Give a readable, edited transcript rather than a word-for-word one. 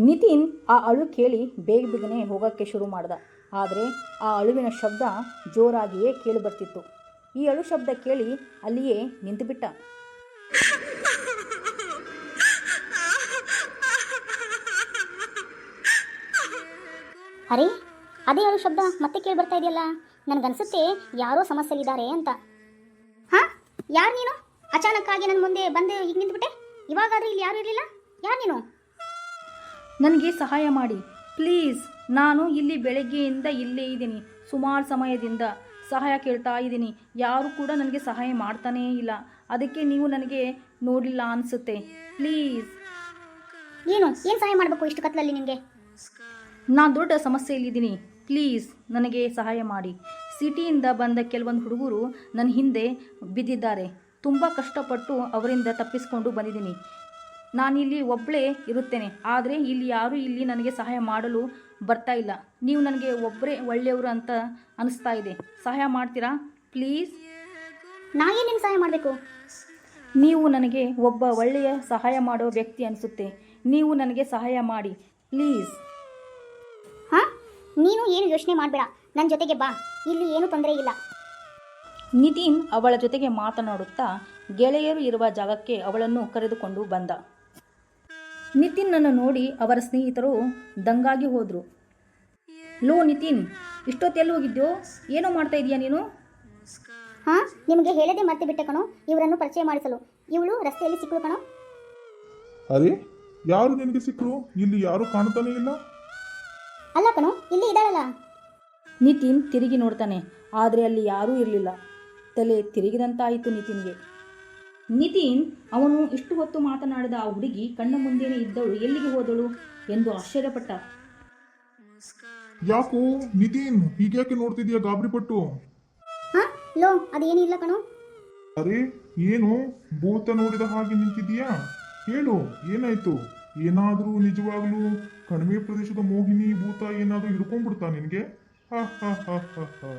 ನಿತಿನ್ ಆ ಅಳು ಕೇಳಿ ಬೇಗ ಬೇಗನೆ ಹೋಗೋಕ್ಕೆ ಶುರು ಮಾಡ್ದ. ಆದರೆ ಆ ಅಳುವಿನ ಶಬ್ದ ಜೋರಾಗಿಯೇ ಕೇಳಿಬರ್ತಿತ್ತು. ಈ ಅಳು ಶಬ್ದ ಕೇಳಿ ಅಲ್ಲಿಯೇ ನಿಂತುಬಿಟ್ಟ. ಅರೆ, ಅದೇ ಅಳು ಶಬ್ದ ಮತ್ತೆ ಕೇಳಿ ಬರ್ತಾ ಇದೆಯಲ್ಲ. ನನಗನ್ಸುತ್ತೆ ಯಾರೋ ಸಮಸ್ಯೆಲಿದ್ದಾರೆ ಅಂತ. ಹಾಂ, ಯಾರು ನೀನು? ಅಚಾನಕ್ಕಾಗಿ ನನ್ನ ಮುಂದೆ ಬಂದು ಈಗ ನಿಂತುಬಿಟ್ಟೆ. ಇವಾಗಾದರೂ ಇಲ್ಲಿ ಯಾರು ಇರಲಿಲ್ಲ. ಯಾರು ನೀನು? ನನಗೆ ಸಹಾಯ ಮಾಡಿ ಪ್ಲೀಸ್. ನಾನು ಇಲ್ಲಿ ಬೆಳಗ್ಗೆಯಿಂದ ಇಲ್ಲೇ ಇದ್ದೀನಿ. ಸುಮಾರು ಸಮಯದಿಂದ ಸಹಾಯ ಕೇಳ್ತಾ ಇದ್ದೀನಿ. ಯಾರು ಕೂಡ ನನಗೆ ಸಹಾಯ ಮಾಡ್ತಾನೇ ಇಲ್ಲ. ಅದಕ್ಕೆ ನೀವು ನನಗೆ ನೋಡಲಿಲ್ಲ ಅನಿಸುತ್ತೆ. ಪ್ಲೀಸ್. ಏನು ಸಹಾಯ ಮಾಡಬೇಕು ಇಷ್ಟು ಕತ್ಲಲ್ಲಿ ನಿಮಗೆ? ನಾನು ದೊಡ್ಡ ಸಮಸ್ಯೆಯಲ್ಲಿದ್ದೀನಿ. ಪ್ಲೀಸ್ ನನಗೆ ಸಹಾಯ ಮಾಡಿ. ಸಿಟಿಯಿಂದ ಬಂದ ಕೆಲವೊಂದು ಹುಡುಗರು ನನ್ನ ಹಿಂದೆ ಬಿದ್ದಿದ್ದಾರೆ. ತುಂಬ ಕಷ್ಟಪಟ್ಟು ಅವರಿಂದ ತಪ್ಪಿಸ್ಕೊಂಡು ಬಂದಿದ್ದೀನಿ. ನಾನಿಲ್ಲಿ ಒಬ್ಬಳೇ ಇರುತ್ತೇನೆ. ಆದರೆ ಇಲ್ಲಿ ಯಾರೂ ಇಲ್ಲಿ ನನಗೆ ಸಹಾಯ ಮಾಡಲು ಬರ್ತಾ ಇಲ್ಲ. ನೀವು ನನಗೆ ಒಬ್ಬರೇ ಒಳ್ಳೆಯವರು ಅಂತ ಅನಿಸ್ತಾ ಇದೆ. ಸಹಾಯ ಮಾಡ್ತೀರಾ ಪ್ಲೀಸ್? ನಾನೇ ನಿಮ್ಗೆ ಸಹಾಯ ಮಾಡಬೇಕು? ನೀವು ನನಗೆ ಒಬ್ಬ ಒಳ್ಳೆಯ ಸಹಾಯ ಮಾಡೋ ವ್ಯಕ್ತಿ ಅನಿಸುತ್ತೆ. ನೀವು ನನಗೆ ಸಹಾಯ ಮಾಡಿ ಪ್ಲೀಸ್. ಹಾಂ, ನೀನು ಏನು ಯೋಚನೆ ಮಾಡಬೇಡ. ನನ್ನ ಜೊತೆಗೆ ಬಾ. ಇಲ್ಲಿ ಏನೂ ತೊಂದರೆ ಇಲ್ಲ. ನಿತಿನ್ ಅವಳ ಜೊತೆಗೆ ಮಾತನಾಡುತ್ತಾ ಗೆಳೆಯರು ಇರುವ ಜಾಗಕ್ಕೆ ಅವಳನ್ನು ಕರೆದುಕೊಂಡು ಬಂದ. ನಿತಿನ್ನನ್ನು ನೋಡಿ ಅವರ ಸ್ನೇಹಿತರು ದಂಗಾಗಿ ಹೋದರು. ಲೋ ನಿತಿನ್, ಇಷ್ಟೊತ್ತೆಲ್ಲಿ ಹೋಗಿದ್ಯೋ? ಏನೋ ಮಾಡ್ತಾ ಇದೀಯಾ ನೀನು? ಹಾಂ, ನಿಮಗೆ ಹೇಳದೆ ಮತ್ತೆ ಬಿಟ್ಟೆ ಕಣೋ. ಇವರನ್ನು ಪರಿಚಯ ಮಾಡಿಸಲು. ಇವಳು ರಸ್ತೆಯಲ್ಲಿ ಸಿಕ್ಕಳು ಕಣೋ. ಅರೆ, ಯಾರು ನಿನಗೆ ಸಿಕ್ಕರು? ಇಲ್ಲಿ ಯಾರು ಕಾಣ್ತಾನೆ ಇಲ್ಲ. ಅಲ್ಲ ಕಣೋ, ಇಲ್ಲಿ ಇದ್ದಾಳಲ್ಲ. ನಿತಿನ್ ತಿರುಗಿ ನೋಡ್ತಾನೆ. ಆದರೆ ಅಲ್ಲಿ ಯಾರೂ ಇರಲಿಲ್ಲ. ತಲೆ ತಿರುಗಿದಂತಾಯಿತು ನಿತಿನ್ಗೆ. ನಿತಿನ್ ಅವನು ಇಷ್ಟು ಹೊತ್ತು ಮಾತನಾಡಿದ ಆ ಹುಡುಗಿ ಕಣ್ಣ ಮುಂದೆನೇ ಇದ್ದವಳು ಎಲ್ಲಿಗೆ ಹೋದಳು ಎಂದು ಆಶ್ಚರ್ಯಪಟ್ಟ. ಯಾಕೋ ನಿತಿನ್, ಹೀಗ್ಯಾಕೆ ನೋಡ್ತಿದ್ಯಾ ಗಾಬರಿ ಪಟ್ಟು? ಹಾಂ, ಲೋ ಅದೇನಿಲ್ಲ ಕಣೋ. ಅರೆ, ಏನು ಭೂತ ನೋಡಿದ ಹಾಗೆ ನಿಂತಿದ್ಯಾ? ಹೇಳು, ಏನಾಯ್ತು? ಏನಾದರೂ ನಿಜವಾಗ್ಲೂ ಕಣಿವೆ ಪ್ರದೇಶದ ಮೋಹಿನಿ ಭೂತ ಏನಾದರೂ ಹಿಡ್ಕೊಂಡ್ಬಿಡ್ತಾ ನಿನಗೆ? ಹಾ ಹಾ ಹಾ ಹಾ ಹಾ